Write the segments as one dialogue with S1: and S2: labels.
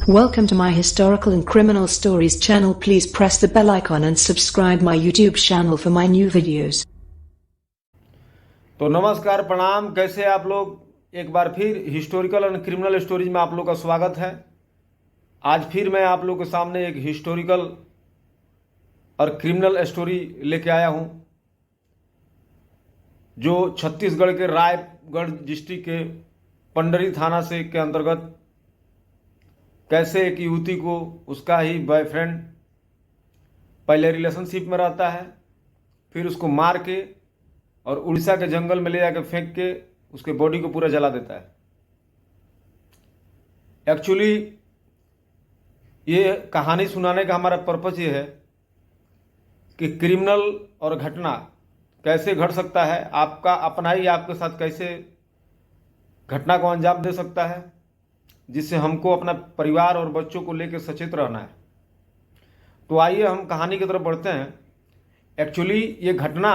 S1: Welcome to my historical and criminal stories channel. Please press the bell icon and subscribe my YouTube channel for my new videos.
S2: तो नमस्कार, प्रणाम। कैसे आप लोग? एक बार फिर हिस्टोरिकल एंड क्रिमिनल स्टोरीज में आप लोग का स्वागत है। आज फिर मैं आप लोग के सामने एक हिस्टोरिकल और क्रिमिनल स्टोरी लेके आया हूं, जो छत्तीसगढ़ के रायगढ़ डिस्ट्रिक्ट के पंडरी थाना से के अंतर्गत कैसे एक युवती को उसका ही बॉयफ्रेंड पहले रिलेशनशिप में रहता है, फिर उसको मार के और उड़ीसा के जंगल में ले जाकर फेंक के उसके बॉडी को पूरा जला देता है। एक्चुअली ये कहानी सुनाने का हमारा पर्पज ये है कि क्रिमिनल और घटना कैसे घट सकता है, आपका अपना ही आपके साथ कैसे घटना को अंजाम दे सकता है, जिससे हमको अपना परिवार और बच्चों को लेकर सचेत रहना है। तो आइए हम कहानी की तरफ बढ़ते हैं। एक्चुअली ये घटना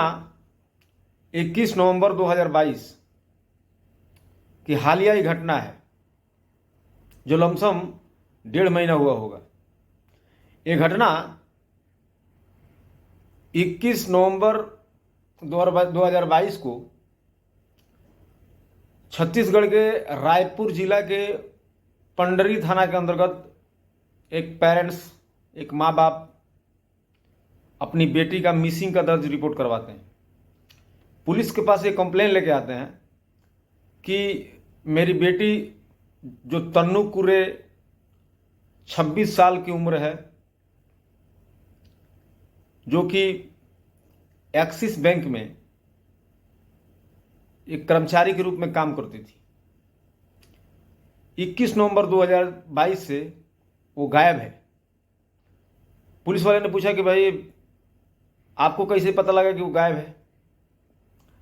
S2: 21 नवंबर 2022 की हालिया ही घटना है, जो लमसम 1.5 महीना हुआ होगा। ये घटना 21 नवंबर 2022 को छत्तीसगढ़ के रायपुर जिला के पंडरी थाना के अंतर्गत एक पेरेंट्स, एक माँ बाप अपनी बेटी का मिसिंग का दर्ज रिपोर्ट करवाते हैं। पुलिस के पास एक कंप्लेन लेके आते हैं कि मेरी बेटी जो तन्नू कुरे 26 साल की उम्र है, जो कि एक्सिस बैंक में एक कर्मचारी के रूप में काम करती थी, 21 नवंबर 2022 से वो गायब है। पुलिस वाले ने पूछा कि भाई आपको कैसे पता लगा कि वो गायब है?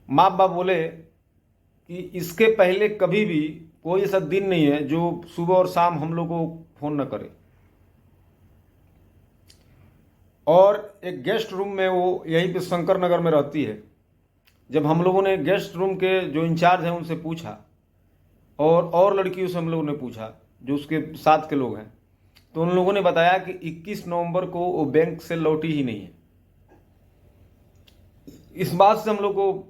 S2: माँ बाप बोले कि इसके पहले कभी भी कोई ऐसा दिन नहीं है जो सुबह और शाम हम लोग को फोन न करे। और एक गेस्ट रूम में वो यहीं पे शंकर नगर में रहती है। जब हम लोगों ने गेस्ट रूम के जो इंचार्ज हैं उनसे पूछा और लड़कियों से हम लोगों ने पूछा जो उसके साथ के लोग हैं, तो उन लोगों ने बताया कि 21 नवंबर को वो बैंक से लौटी ही नहीं है। इस बात से हम लोग को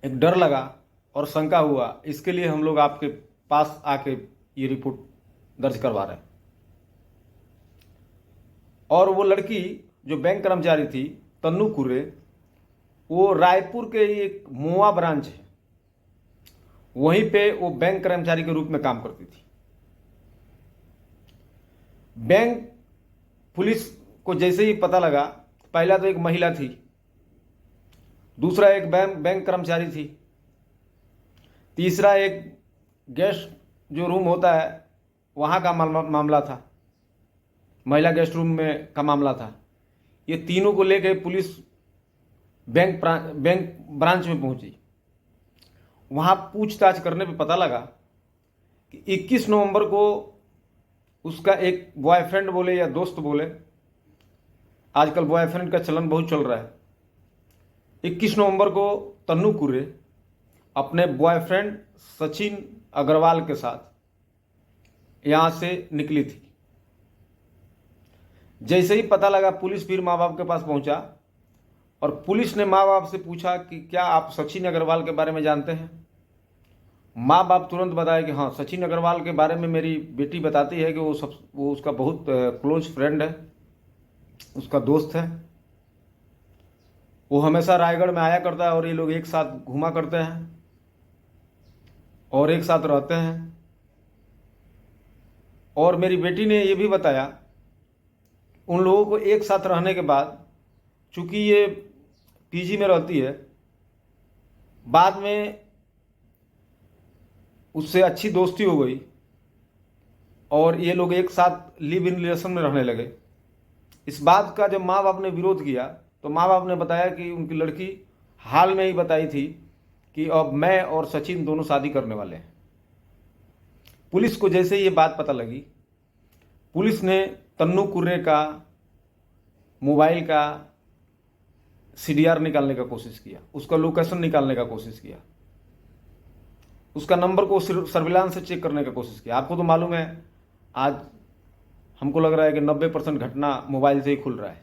S2: एक डर लगा और शंका हुआ। इसके लिए हम लोग आपके पास आके ये रिपोर्ट दर्ज करवा रहे हैं। और वो लड़की जो बैंक कर्मचारी थी तन्नू कुरे, वो रायपुर के एक मोआ ब्रांच है, वहीं पे वो बैंक कर्मचारी के रूप में काम करती थी। बैंक पुलिस को जैसे ही पता लगा, पहला तो एक महिला थी, दूसरा एक बैंक कर्मचारी थी, तीसरा एक गेस्ट जो रूम होता है वहाँ का मामला था, महिला गेस्ट रूम में का मामला था। ये तीनों को लेकर पुलिस बैंक ब्रांच में पहुंची। वहाँ पूछताछ करने पे पता लगा कि 21 नवंबर को उसका एक बॉयफ्रेंड बोले या दोस्त बोले, आजकल बॉयफ्रेंड का चलन बहुत चल रहा है, 21 नवंबर को तन्नू कुरे अपने बॉयफ्रेंड सचिन अग्रवाल के साथ यहाँ से निकली थी। जैसे ही पता लगा, पुलिस फिर माँ बाप के पास पहुँचा और पुलिस ने माँ बाप से पूछा कि क्या आप सचिन अग्रवाल के बारे में जानते हैं? माँ बाप तुरंत बताया कि हाँ, सचिन अग्रवाल के बारे में मेरी बेटी बताती है कि वो उसका बहुत क्लोज फ्रेंड है, उसका दोस्त है, वो हमेशा रायगढ़ में आया करता है और ये लोग एक साथ घूमा करते हैं और एक साथ रहते हैं। और मेरी बेटी ने ये भी बताया, उन लोगों को एक साथ रहने के बाद, चूंकि ये पीजी में रहती है, बाद में उससे अच्छी दोस्ती हो गई और ये लोग एक साथ लिव इन रिलेशन में रहने लगे। इस बात का जब माँ बाप ने विरोध किया तो माँ बाप ने बताया कि उनकी लड़की हाल में ही बताई थी कि अब मैं और सचिन दोनों शादी करने वाले हैं। पुलिस को जैसे ही ये बात पता लगी, पुलिस ने तन्नू कुर्रे का मोबाइल का CDR निकालने का कोशिश किया, उसका लोकेशन निकालने का कोशिश किया, उसका नंबर को सर्विलांस से चेक करने का कोशिश किया। आपको तो मालूम है आज हमको लग रहा है कि 90% घटना मोबाइल से ही खुल रहा है।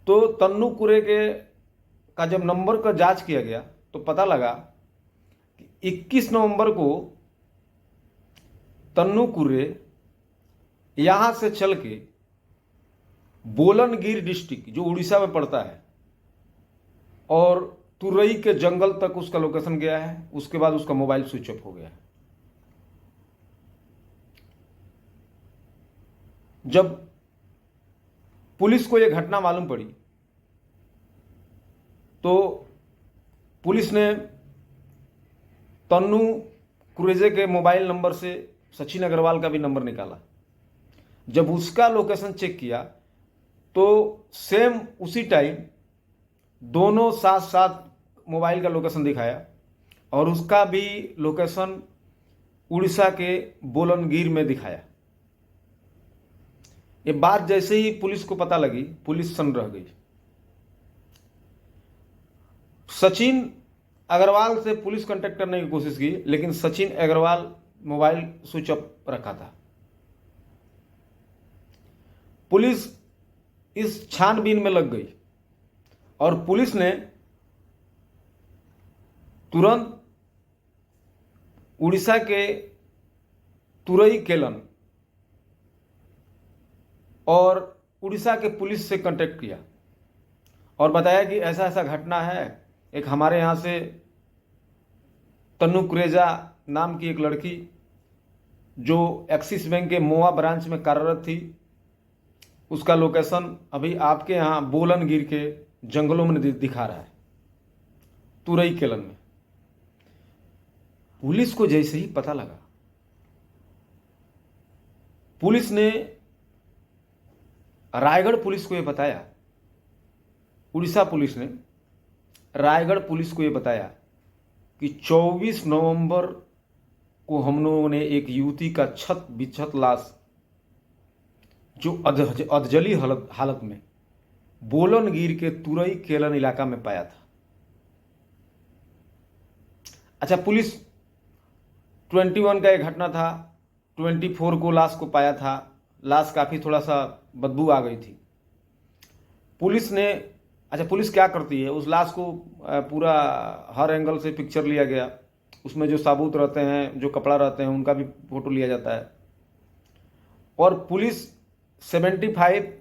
S2: तो तन्नू कुरे का जब नंबर का जांच किया गया तो पता लगा कि 21 नवंबर को तन्नू कुरे यहां से चल के बोलनगिर डिस्ट्रिक्ट जो उड़ीसा में पड़ता है और तुरई के जंगल तक उसका लोकेशन गया है। उसके बाद उसका मोबाइल स्विच ऑफ हो गया है। जब पुलिस को यह घटना मालूम पड़ी तो पुलिस ने तन्नू कुरेजे के मोबाइल नंबर से सचिन अग्रवाल का भी नंबर निकाला। जब उसका लोकेशन चेक किया तो सेम उसी टाइम दोनों साथ साथ मोबाइल का लोकेशन दिखाया और उसका भी लोकेशन उड़ीसा के बोलनगिर में दिखाया। ये बात जैसे ही पुलिस को पता लगी, पुलिस सन्न रह गई। सचिन अग्रवाल से पुलिस कांटेक्ट करने की कोशिश की, लेकिन Sachin Agrawal mobile switch off रखा था। पुलिस इस छानबीन में लग गई और पुलिस ने तुरंत उड़ीसा के तुरई केलन और उड़ीसा के पुलिस से कांटेक्ट किया और बताया कि ऐसा ऐसा घटना है। एक हमारे यहाँ से तन्नू कुरेजा नाम की एक लड़की जो एक्सिस बैंक के मोआ ब्रांच में कार्यरत थी, उसका लोकेशन अभी आपके यहाँ बोलनगिर के जंगलों में दिखा रहा है, तुरई केलन में। पुलिस को जैसे ही पता लगा, पुलिस ने रायगढ़ पुलिस को यह बताया, उड़ीसा पुलिस ने रायगढ़ पुलिस को यह बताया कि 24 नवंबर को हम लोगों ने एक युवती का छत बिछत लाश जो अधजली हालत में बोलनगिर के तुरई केलन इलाका में पाया था। अच्छा, पुलिस 21 का एक घटना था, 24 को लाश को पाया था। लाश काफ़ी थोड़ा सा बदबू आ गई थी। पुलिस ने, अच्छा पुलिस क्या करती है, उस लाश को पूरा हर एंगल से पिक्चर लिया गया। उसमें जो साबुत रहते हैं, जो कपड़ा रहते हैं, उनका भी फोटो लिया जाता है। और पुलिस 75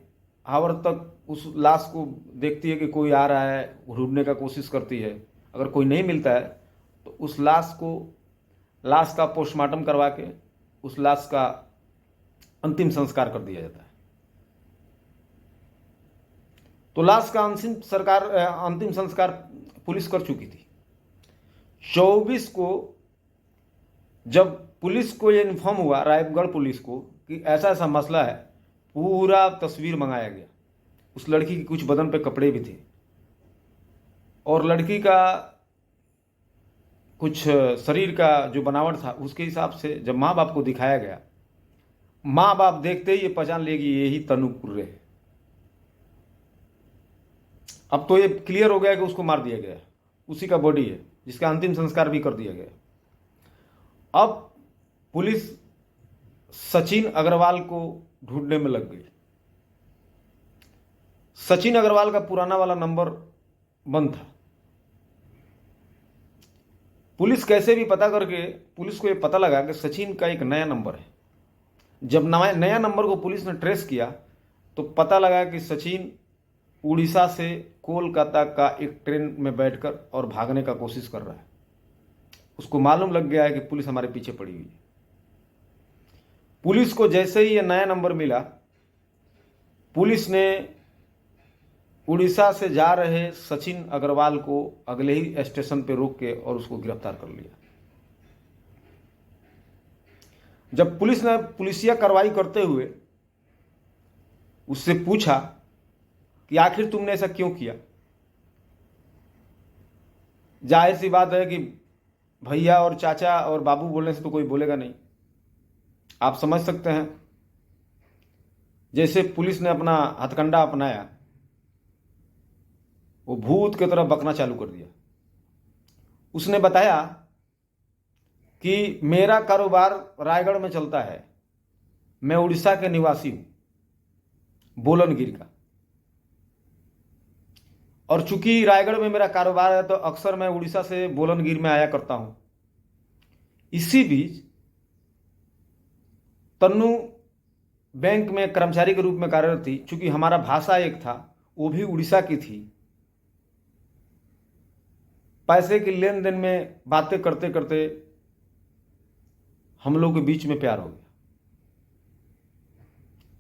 S2: आवर तक उस लाश को देखती है कि कोई आ रहा है, ढूंढने का कोशिश करती है। अगर कोई नहीं मिलता है तो उस लाश का पोस्टमार्टम करवा के उस लाश का अंतिम संस्कार कर दिया जाता है। तो लाश का अंतिम संस्कार पुलिस कर चुकी थी। 24 को जब पुलिस को यह इन्फॉर्म हुआ, रायगढ़ पुलिस को, कि ऐसा ऐसा मसला है, पूरा तस्वीर मंगाया गया। उस लड़की की कुछ बदन पे कपड़े भी थे और लड़की का कुछ शरीर का जो बनावट था उसके हिसाब से जब माँ बाप को दिखाया गया, माँ बाप देखते ही ये पहचान लेगी यही तन्नू कुर्रे है। अब तो ये क्लियर हो गया कि उसको मार दिया गया, उसी का बॉडी है, जिसका अंतिम संस्कार भी कर दिया गया। अब पुलिस सचिन अग्रवाल को ढूंढने में लग गई। सचिन अग्रवाल का पुराना वाला नंबर बंद था। पुलिस कैसे भी पता करके पुलिस को यह पता लगा कि सचिन का एक नया नंबर है। जब नया नंबर को पुलिस ने ट्रेस किया तो पता लगा कि सचिन उड़ीसा से कोलकाता का एक ट्रेन में बैठकर और भागने का कोशिश कर रहा है। उसको मालूम लग गया है कि पुलिस हमारे पीछे पड़ी हुई है। पुलिस को जैसे ही ये नया नंबर मिला, पुलिस ने उड़ीसा से जा रहे सचिन अग्रवाल को अगले ही स्टेशन पे रोक के और उसको गिरफ्तार कर लिया। जब पुलिस ने पुलिसिया कार्रवाई करते हुए उससे पूछा कि आखिर तुमने ऐसा क्यों किया, जाहिर सी बात है कि भैया और चाचा और बाबू बोलने से तो कोई बोलेगा नहीं। आप समझ सकते हैं, जैसे पुलिस ने अपना हथकंडा अपनाया, वो भूत की तरह बकना चालू कर दिया। उसने बताया कि मेरा कारोबार रायगढ़ में चलता है, मैं उड़ीसा के निवासी हूं, बोलनगिर का, और चूंकि रायगढ़ में मेरा कारोबार है तो अक्सर मैं उड़ीसा से बोलनगिर में आया करता हूं। इसी बीच तन्नू बैंक में कर्मचारी के रूप में कार्यरत थी। चूंकि हमारा भाषा एक था, वो भी उड़ीसा की थी। पैसे की लेन देन में बातें करते करते हम लोग के बीच में प्यार हो गया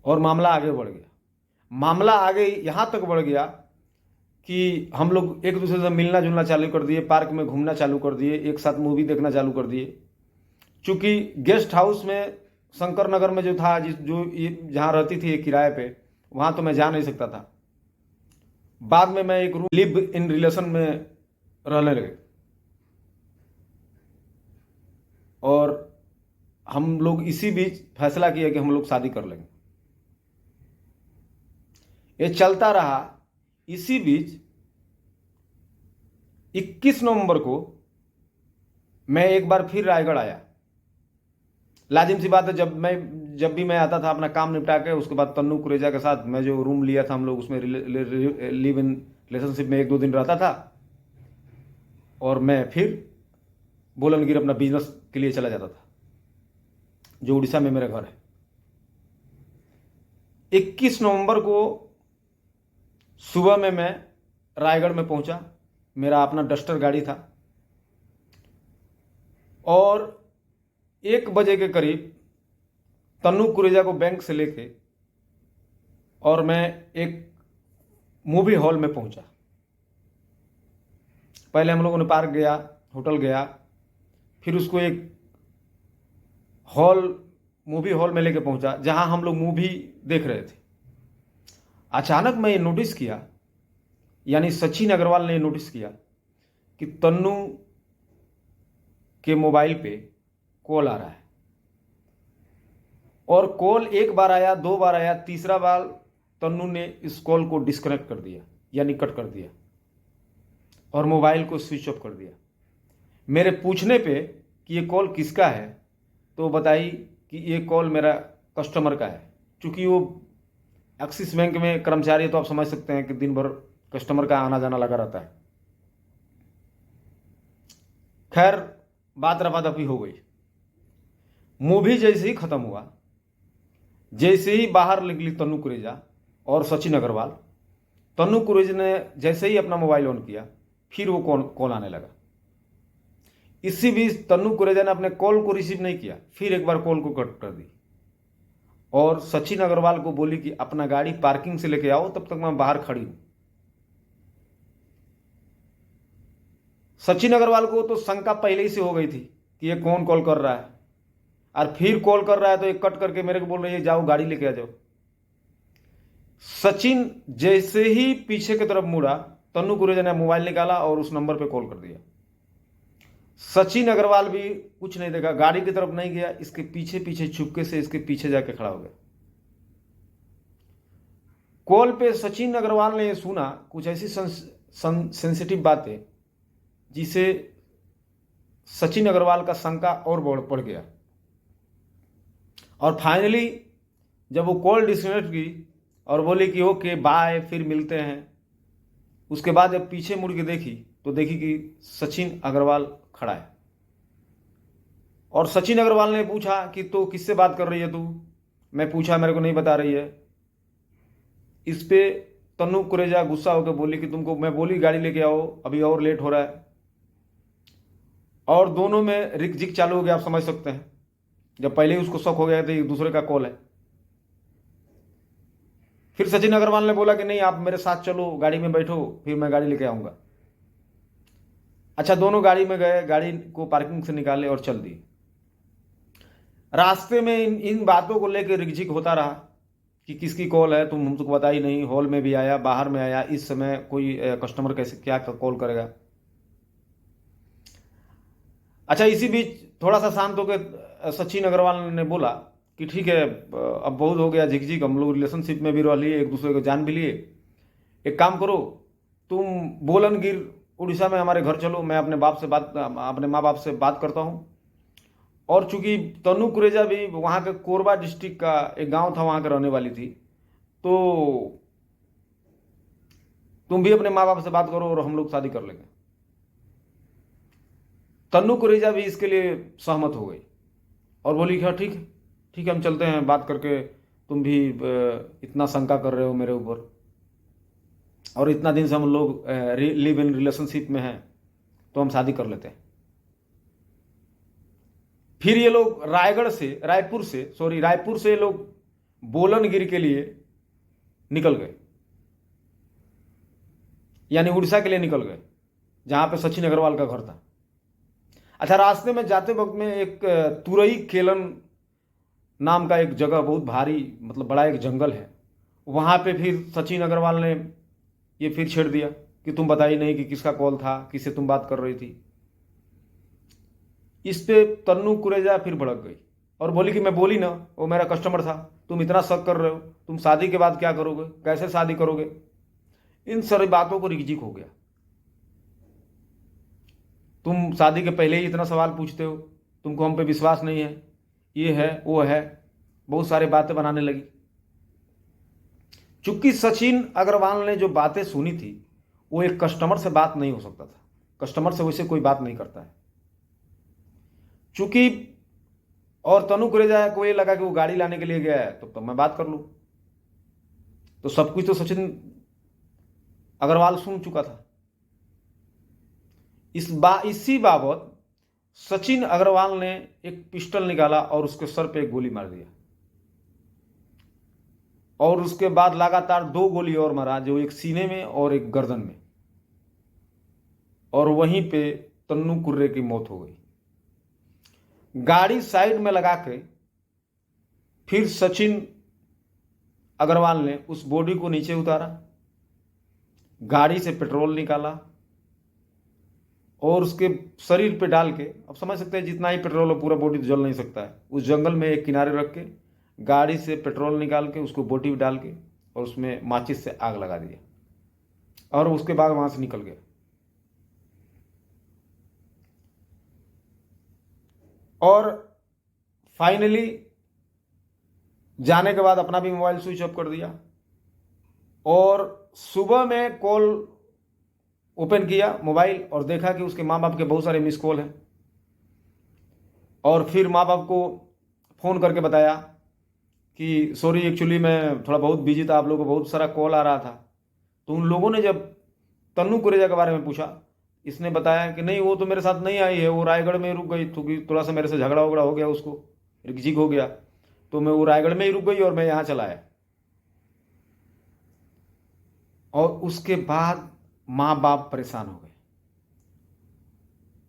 S2: और मामला आगे बढ़ गया। मामला आगे यहाँ तक बढ़ गया कि हम लोग एक दूसरे से मिलना जुलना चालू कर दिए, पार्क में घूमना चालू कर दिए, एक साथ मूवी देखना चालू कर दिए। चूंकि गेस्ट हाउस में शंकर नगर में जो था, जहाँ रहती थी किराए पे, वहाँ तो मैं जा नहीं सकता था। बाद में मैं एक रूम लिव इन रिलेशन में रहने लगे और हम लोग इसी बीच फैसला किया कि हम लोग शादी कर लेंगे। ये चलता रहा। इसी बीच 21 नवंबर को मैं एक बार फिर रायगढ़ आया। लाजिम सी बात है, जब भी मैं आता था अपना काम निपटा के, उसके बाद तन्नू कुरेजा के साथ मैं जो रूम लिया था, हम लोग उसमें लिव इन रिलेशनशिप में 1-2 दिन रहता था और मैं फिर बोलनगिर अपना बिजनेस के लिए चला जाता था, जो उड़ीसा में मेरा घर है। 21 नवंबर को सुबह में मैं रायगढ़ में पहुंचा। मेरा अपना डस्टर गाड़ी था और 1 बजे के करीब तन्नू कुरेजा को बैंक से लेके और मैं एक मूवी हॉल में पहुंचा। पहले हम लोगों ने पार्क गया, होटल गया, फिर उसको एक मूवी हॉल में लेके पहुंचा जहां हम लोग मूवी देख रहे थे। अचानक मैं ये नोटिस किया, यानी सचिन अग्रवाल ने ये नोटिस किया कि तन्नू के मोबाइल पे कॉल आ रहा है। और कॉल 1 बार आया, 2 बार आया, तीसरा बार तन्नू ने इस कॉल को डिस्कनेक्ट कर दिया, यानी कट कर दिया और मोबाइल को स्विच ऑफ कर दिया। मेरे पूछने पे कि ये कॉल किसका है, तो बताई कि ये कॉल मेरा कस्टमर का है। चूंकि वो एक्सिस बैंक में कर्मचारी है, तो आप समझ सकते हैं कि दिन भर कस्टमर का आना जाना लगा रहता है। खैर, बात रफादफी हो गई। मूवी जैसे ही खत्म हुआ, जैसे ही बाहर निकली तन्नू कुरेजा और सचिन अग्रवाल, तन्नू कुरेजा ने जैसे ही अपना मोबाइल ऑन किया, फिर वो कॉल आने लगा। इसी बीच तन्नू कुरेजा ने अपने कॉल को रिसीव नहीं किया, फिर एक बार कॉल को कट कर दी और सचिन अग्रवाल को बोली कि अपना गाड़ी पार्किंग से लेके आओ, तब तक मैं बाहर खड़ी हूं। सचिन अग्रवाल को तो शंका पहले ही से हो गई थी कि ये कौन कॉल कर रहा है, और फिर कॉल कर रहा है तो ये कट करके मेरे को बोल रही है जाओ गाड़ी लेके आ जाओ। सचिन जैसे ही पीछे की तरफ मुड़ा, तन्नू कुरेजा ने मोबाइल निकाला और उस नंबर पे कॉल कर दिया। सचिन अग्रवाल भी कुछ नहीं देखा, गाड़ी की तरफ नहीं गया, इसके पीछे पीछे चुपके से इसके पीछे जाके खड़ा हो गया। कॉल पे सचिन अग्रवाल ने ये सुना कुछ ऐसी सेंसिटिव बातें जिसे सचिन अग्रवाल का शंका और बढ़ गया। और फाइनली जब वो कॉल डिस्कनेक्ट की और बोली कि ओके बाय, फिर मिलते हैं, उसके बाद जब पीछे मुड़ के देखी तो देखी कि सचिन अग्रवाल खड़ा है। और सचिन अग्रवाल ने पूछा कि तो किससे बात कर रही है तू? मैं पूछा, मेरे को नहीं बता रही है। इस पे तन्नू कुरेजा गुस्सा होकर बोली कि तुमको मैं बोली गाड़ी लेके आओ, अभी और लेट हो रहा है। और दोनों में रिकझिक चालू हो गया। आप समझ सकते हैं, जब पहले ही उसको शक हो गया था एक दूसरे का कॉल है। फिर सचिन अग्रवाल ने बोला कि नहीं, आप मेरे साथ चलो, गाड़ी में बैठो, फिर मैं गाड़ी लेके आऊंगा। अच्छा, दोनों गाड़ी में गए, गाड़ी को पार्किंग से निकाले और चल दिए। रास्ते में इन बातों को लेकर रिकझिक होता रहा कि किसकी कॉल है, तुम हमको बता ही नहीं। हॉल में भी आया, बाहर में आया, इस समय कोई कस्टमर कैसे क्या कॉल करेगा। अच्छा, इसी बीच थोड़ा सा शांत होकर सचिन अग्रवाल ने बोला कि ठीक है, अब बहुत हो गया झिकझिक, हम लोग रिलेशनशिप में भी रह लिए, एक दूसरे को जान भी लिए। एक काम करो, तुम बोलनगिर उड़ीसा में हमारे घर चलो, मैं अपने माँ बाप से बात करता हूँ और चूंकि तन्नू कुरेजा भी वहाँ के कोरबा डिस्ट्रिक्ट का एक गांव था, वहाँ के रहने वाली थी, तो तुम भी अपने माँ बाप से बात करो और हम लोग शादी कर लेंगे। तन्नू कुरेजा भी इसके लिए सहमत हो गई और बोली कि हाँ ठीक है, ठीक है, हम चलते हैं बात करके। तुम भी इतना शंका कर रहे हो मेरे ऊपर, और इतना दिन से हम लोग लिव इन रिलेशनशिप में हैं, तो हम शादी कर लेते हैं। फिर ये लोग रायपुर से ये लोग बोलनगिरी के लिए निकल गए, यानी उड़ीसा के लिए निकल गए, जहां पे सचिन अग्रवाल का घर था। अच्छा, रास्ते में जाते वक्त में एक तुरई केलन नाम का एक जगह, बहुत भारी, मतलब बड़ा एक जंगल है, वहां पे फिर सचिन अग्रवाल ने ये फिर छेड़ दिया कि तुम बताई नहीं कि किसका कॉल था, किससे तुम बात कर रही थी। इस पे तन्नू कुरेजा फिर भड़क गई और बोली कि मैं बोली ना, वो मेरा कस्टमर था, तुम इतना शक कर रहे हो, तुम शादी के बाद क्या करोगे, कैसे शादी करोगे। इन सारी बातों को रिकझिक हो गया। तुम शादी के पहले ही इतना सवाल पूछते हो, तुमको हम पे विश्वास नहीं है, ये है वो है, बहुत सारी बातें बनाने लगी। चूंकि सचिन अग्रवाल ने जो बातें सुनी थी, वो एक कस्टमर से बात नहीं हो सकता था, कस्टमर से वैसे कोई बात नहीं करता है। चूंकि और तनु कुरेजा को ये लगा कि वो गाड़ी लाने के लिए गया है, तो मैं बात कर लूं, तो सब कुछ तो सचिन अग्रवाल सुन चुका था। इसी बाबत सचिन अग्रवाल ने एक पिस्टल निकाला और उसके सर पे एक गोली मार दिया, और उसके बाद लगातार 2 गोली और मारा, जो एक सीने में और एक गर्दन में, और वहीं पे तन्नू कुर्रे की मौत हो गई। गाड़ी साइड में लगा के फिर सचिन अग्रवाल ने उस बॉडी को नीचे उतारा, गाड़ी से पेट्रोल निकाला और उसके शरीर पे डाल के, अब समझ सकते हैं जितना ही पेट्रोल हो पूरा बॉडी तो जल नहीं सकता है, उस जंगल में एक किनारे रख के गाड़ी से पेट्रोल निकाल के उसको बॉडी में डाल के और उसमें माचिस से आग लगा दिया और उसके बाद वहां से निकल गया। और फाइनली जाने के बाद अपना भी मोबाइल स्विच ऑफ कर दिया, और सुबह में कॉल ओपन किया मोबाइल और देखा कि उसके माँ बाप के बहुत सारे मिस कॉल हैं, और फिर माँ बाप को फ़ोन करके बताया कि सॉरी, एक्चुअली मैं थोड़ा बहुत बिजी था, आप लोगों को बहुत सारा कॉल आ रहा था। तो उन लोगों ने जब तन्नू कुरेजा के बारे में पूछा, इसने बताया कि नहीं, वो तो मेरे साथ नहीं आई है, वो रायगढ़ में रुक गई, क्योंकि थोड़ा सा मेरे से झगड़ा वगड़ा हो गया, उसको रिकझिक हो गया, तो मैं वो रायगढ़ में ही रुक गई और मैं यहाँ चला आया। और उसके बाद माँ बाप परेशान हो गए,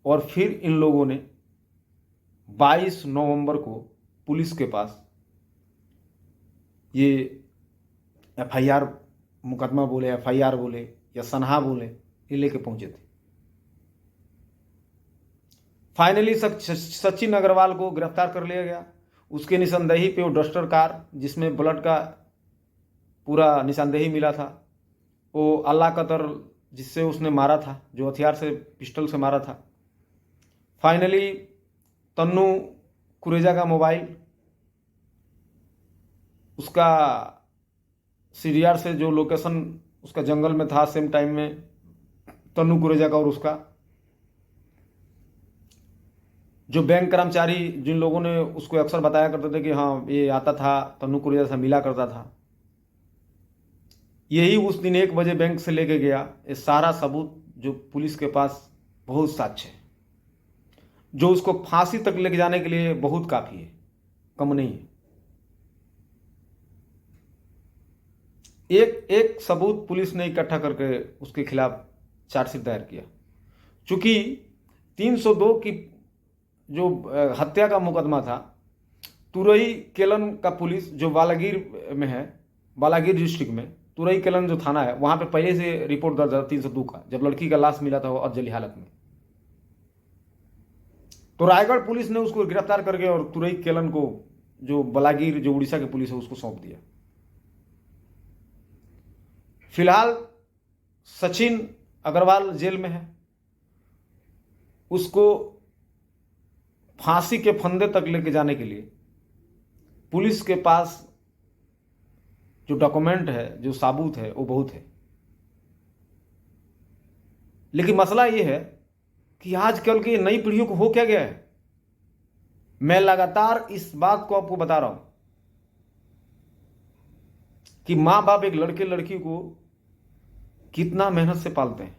S2: और फिर इन लोगों ने 22 नवंबर को पुलिस के पास ये एफआईआर, मुकदमा बोले, एफआईआर बोले या सनहा बोले, ये लेके पहुंचे थे। फाइनली सचिन अग्रवाल को गिरफ्तार कर लिया गया। उसके निशानदेही पे वो डस्टर कार, जिसमें ब्लड का पूरा निशानदेही मिला था, वो अल्लाह कतर जिससे उसने मारा था, जो हथियार से, पिस्टल से मारा था। फाइनली तन्नू कुरेजा का मोबाइल, उसका सीडीआर से जो लोकेशन उसका जंगल में था, सेम टाइम में तन्नू कुरेजा का, और उसका जो बैंक कर्मचारी जिन लोगों ने उसको अक्सर बताया करते थे कि हाँ ये आता था, तन्नू कुरेजा से मिला करता था, यही उस दिन 1 बजे बैंक से लेके गया। ये सारा सबूत जो पुलिस के पास बहुत साक्ष्य है, जो उसको फांसी तक लेके जाने के लिए बहुत काफी है, कम नहीं है। एक एक सबूत पुलिस ने इकट्ठा करके उसके खिलाफ चार्जशीट दायर किया। चूंकि 302 की जो हत्या का मुकदमा था, तुरई केलन का पुलिस जो बालागीर में है, बालागीर डिस्ट्रिक्ट में तुरई केलन जो थाना है, वहां पे पहले से रिपोर्ट दर्ज था 302 का, जब लड़की का लाश मिला था वो अधजली हालत में। तो रायगढ़ पुलिस ने उसको गिरफ्तार करके और तुरई केलन को, जो बालागीर जो उड़ीसा की पुलिस है, उसको सौंप दिया। फिलहाल सचिन अग्रवाल जेल में है, उसको फांसी के फंदे तक लेके जाने के लिए पुलिस के पास जो डॉक्यूमेंट है, जो साबूत है, वो बहुत है। लेकिन मसला ये है कि आजकल की नई पीढ़ियों को हो क्या गया है। मैं लगातार इस बात को आपको बता रहा हूं कि मां बाप एक लड़के लड़की को कितना मेहनत से पालते हैं।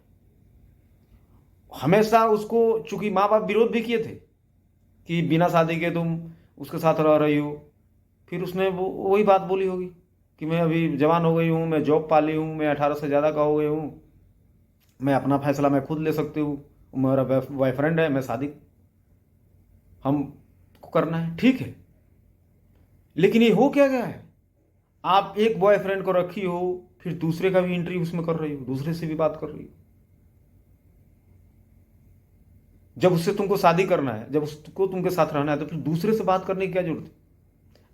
S2: हमेशा उसको, चूंकि मां बाप विरोध भी किए थे कि बिना शादी के तुम उसके साथ रह रही हो, फिर उसने वही बात बोली होगी कि मैं अभी जवान हो गई हूँ, मैं जॉब पा ली हूँ, मैं 18 से ज़्यादा का हो गई हूँ, मैं अपना फैसला मैं खुद ले सकती हूँ, मेरा बॉयफ्रेंड है, मैं शादी हमको करना है, ठीक है। लेकिन ये हो क्या गया है, आप एक बॉयफ्रेंड को रखी हो, फिर दूसरे का भी इंटरव्यू उसमें कर रही हो, दूसरे से भी बात कर रही हो। जब उससे तुमको शादी करना है, जब उसको तुमके साथ रहना है, तो फिर दूसरे से बात करने की क्या जरूरत है।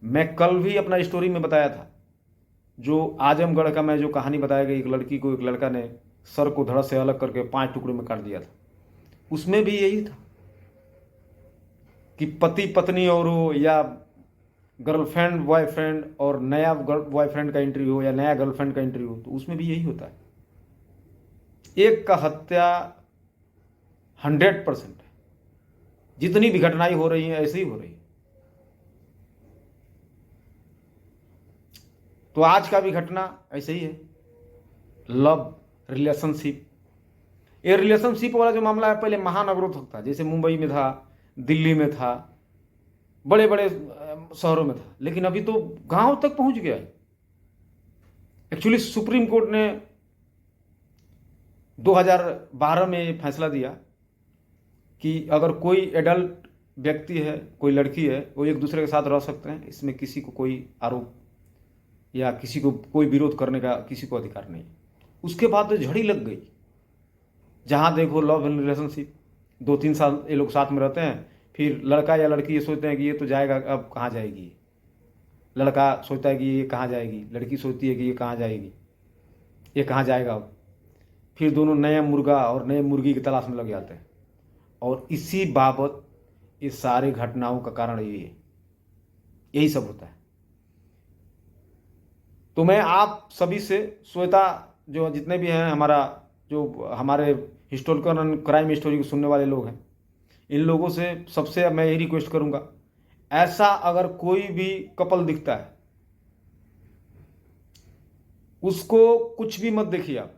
S2: मैं कल भी अपना स्टोरी में बताया था, जो आजमगढ़ का मैं जो कहानी बताया गई, एक लड़की को एक लड़का ने सर को धड़ से अलग करके 5 टुकड़े में काट दिया था। उसमें भी यही था कि पति पत्नी और हो, या गर्लफ्रेंड बॉयफ्रेंड और नया बॉयफ्रेंड का इंटरव्यू हो, या नया गर्लफ्रेंड का इंटरव्यू हो, तो उसमें भी यही होता है। एक का हत्या 100% है। जितनी भी घटनाएं हो रही हैं ऐसे ही हो रही है। तो आज का भी घटना ऐसे ही है, लव रिलेशनशिप। ये रिलेशनशिप वाला जो मामला है, पहले महानगरों तक था, जैसे मुंबई में था, दिल्ली में था, बड़े बड़े शहरों में था, लेकिन अभी तो गांव तक पहुंच गया है। एक्चुअली सुप्रीम कोर्ट ने 2012 में ये फैसला दिया कि अगर कोई एडल्ट व्यक्ति है, कोई लड़की है, वो एक दूसरे के साथ रह सकते हैं, इसमें किसी को कोई आरोप या किसी को कोई विरोध करने का किसी को अधिकार नहीं। उसके बाद तो झड़ी लग गई, जहां देखो लव एंड रिलेशनशिप, 2-3 साल ये लोग साथ में रहते हैं, फिर लड़का या लड़की ये सोचते हैं कि ये तो जाएगा, अब कहाँ जाएगी। लड़का सोचता है कि ये कहाँ जाएगी, लड़की सोचती है कि ये कहाँ जाएगी, ये कहाँ जाएगा। अब फिर दोनों नया मुर्गा और नए मुर्गी की तलाश में लग जाते हैं, और इसी बाबत इस सारे घटनाओं का कारण यही है, यही सब होता है। तो मैं आप सभी से, श्वेता जो जितने भी हैं, जो हमारे हिस्टोरिकल क्राइम स्टोरी को सुनने वाले लोग हैं, इन लोगों से सबसे मैं यही रिक्वेस्ट करूंगा, ऐसा अगर कोई भी कपल दिखता है, उसको कुछ भी मत देखिए आप,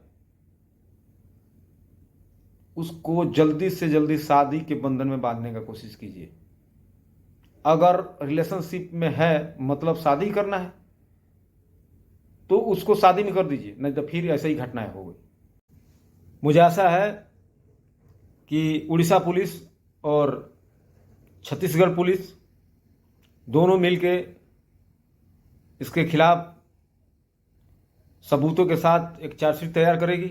S2: उसको जल्दी से जल्दी शादी के बंधन में बांधने का कोशिश कीजिए। अगर रिलेशनशिप में है, मतलब शादी करना है, तो उसको शादी में कर दीजिए, नहीं तो फिर ऐसा ही घटनाएं हो गई। मुझे आशा है कि उड़ीसा पुलिस और छत्तीसगढ़ पुलिस दोनों मिलके इसके खिलाफ सबूतों के साथ एक चार्जशीट तैयार करेगी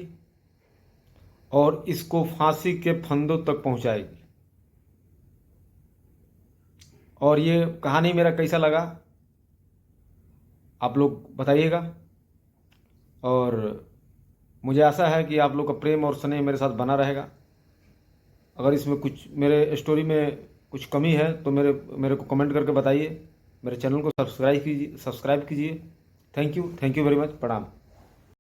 S2: और इसको फांसी के फंदों तक पहुंचाएगी। और ये कहानी मेरा कैसा लगा आप लोग बताइएगा, और मुझे आशा है कि आप लोग का प्रेम और स्नेह मेरे साथ बना रहेगा। अगर इसमें कुछ, मेरे स्टोरी में कुछ कमी है, तो मेरे को कमेंट करके बताइए। मेरे चैनल को सब्सक्राइब कीजिए। Thank you very much. प्रणाम।